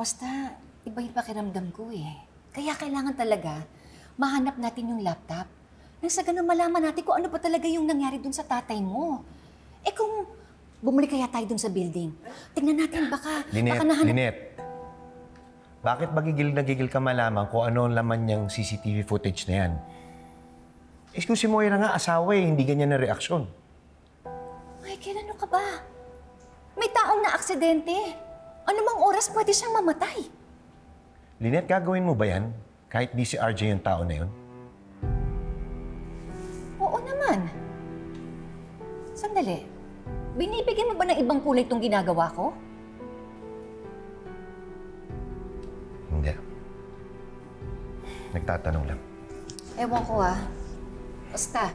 Basta, iba yung pakiramdam ko eh. Kaya kailangan talaga mahanap natin yung laptop. Nang sa ganun malaman natin kung ano ba talaga yung nangyari dun sa tatay mo. Eh kung bumalik kaya tayo dun sa building, tingnan natin baka nahanap... Lynette, bakit ba gigil ka malaman kung ano ang laman niyang CCTV footage na yan? Excuse si Moira nga, asawa eh, hindi ganyan na reaksyon. Michael, ano ka ba? May taong na aksidente. Ano mang oras pwede siyang mamatay? Lynette, gagawin mo ba yan? Kahit di si RJ yung tao na yun? Oo naman. Sandali. Binibigyan mo ba ng ibang kulay itong ginagawa ko? Hindi. Nagtatanong lang. Ewan ko ah. Basta,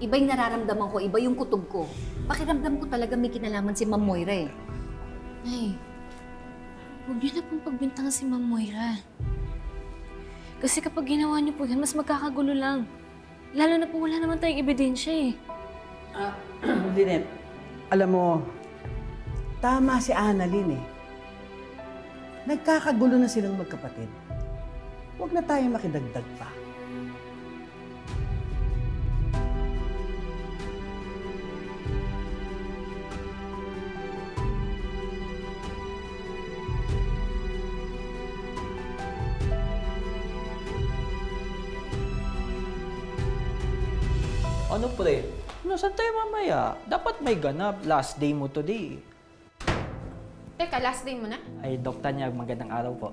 iba yung nararamdaman ko, iba yung kutob ko. Pakiramdam ko talaga may kinalaman si Ma'am Moira eh. Nay, huwag niyo na pong pagbintangan si Ma'am Moira. Kasi kapag ginawa niyo po yan, mas magkakagulo lang. Lalo na po wala naman tayong ebidensya eh. Lynette, alam mo, tama si Annalyn eh. Nagkakagulo na silang magkapatid. Huwag na tayo makidagdag pa. Ano pre? Saan tayo mamaya? Dapat may ganap. Last day mo today. Teka, last day mo na? Ay, Dr. Nyag, magandang araw po.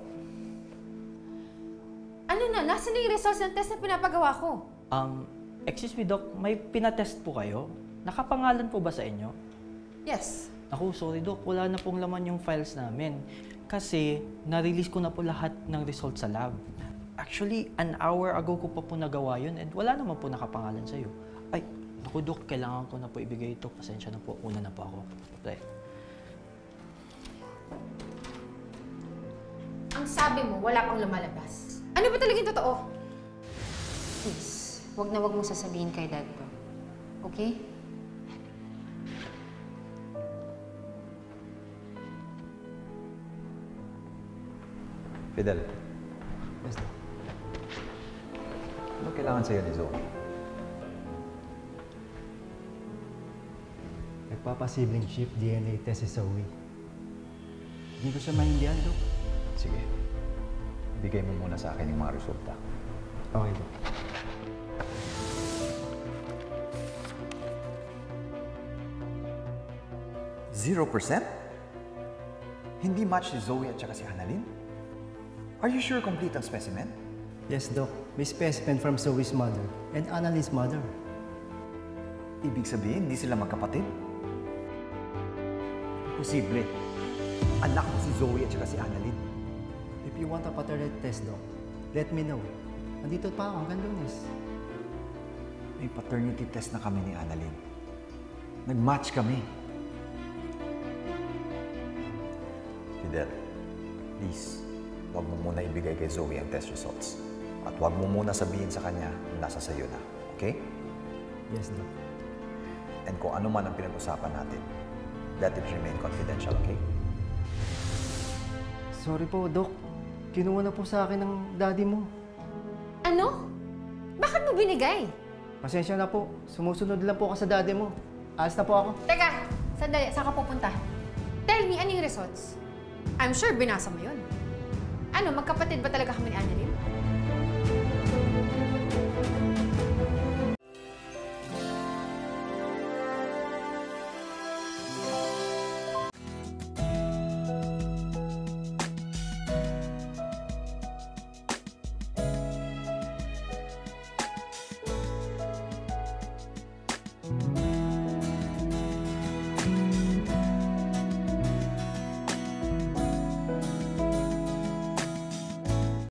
Ano na? Nasaan na yung results ng test na pinapagawa ko? Excuse me, Doc. May pinatest po kayo? Nakapangalan po ba sa inyo? Yes. Ako, sorry, Doc. Wala na pong laman yung files namin. Kasi, na-release ko na po lahat ng results sa lab. Actually, an hour ago ko pa po nagawa yun and wala naman po nakapangalan sa'yo. Ay, naku, Doc. Kailangan ko na po ibigay ito. Pasensya na po. Una na po ako. Pre. Ang sabi mo, wala pang lumalabas. Ano ba talaga yung totoo? Please, wag na wag mo sasabihin kay Dad to. Okay? Fidel. Yes, Doc. Ano kailangan sa'yo ni Zoe? Nagpapasibling chip DNA test si Zoe. Hindi ko siya maintindihan, Dok. Sige. Bigay mo muna sa akin yung mga resulta. Okay, Dok. %? Hindi match si Zoe at saka si Annalyn? Are you sure complete ang specimen? Yes, Doc. May specimen from Zoe's mother and Annalyn's mother. Ibig sabihin, hindi sila magkapatid? Posible. Anak mo si Zoe at saka si Annalyn. If you want a paternity test, Doc, let me know. Nandito pa ako hanggang Lunes. May paternity test na kami ni Annalyn. Nag-match kami. Fidel, please, huwag mo muna ibigay kay Zoe ang test results. At huwag mo muna sabihin sa kanya na nasa sayo na. Okay? Yes, Doc. And kung ano man ang pinag-usapan natin, let it remain confidential, okay? Sorry po, Doc. Kinuha na po sa akin ng daddy mo. Ano? Bakit mo binigay? Pasensya na po. Sumusunod lang po ako sa daddy mo. Alas na po ako. Teka, sandali. Saan ka pupunta? Tell me, ano yung results? I'm sure binasa mo yun. Ano, magkapatid ba talaga kami ni Annalyn?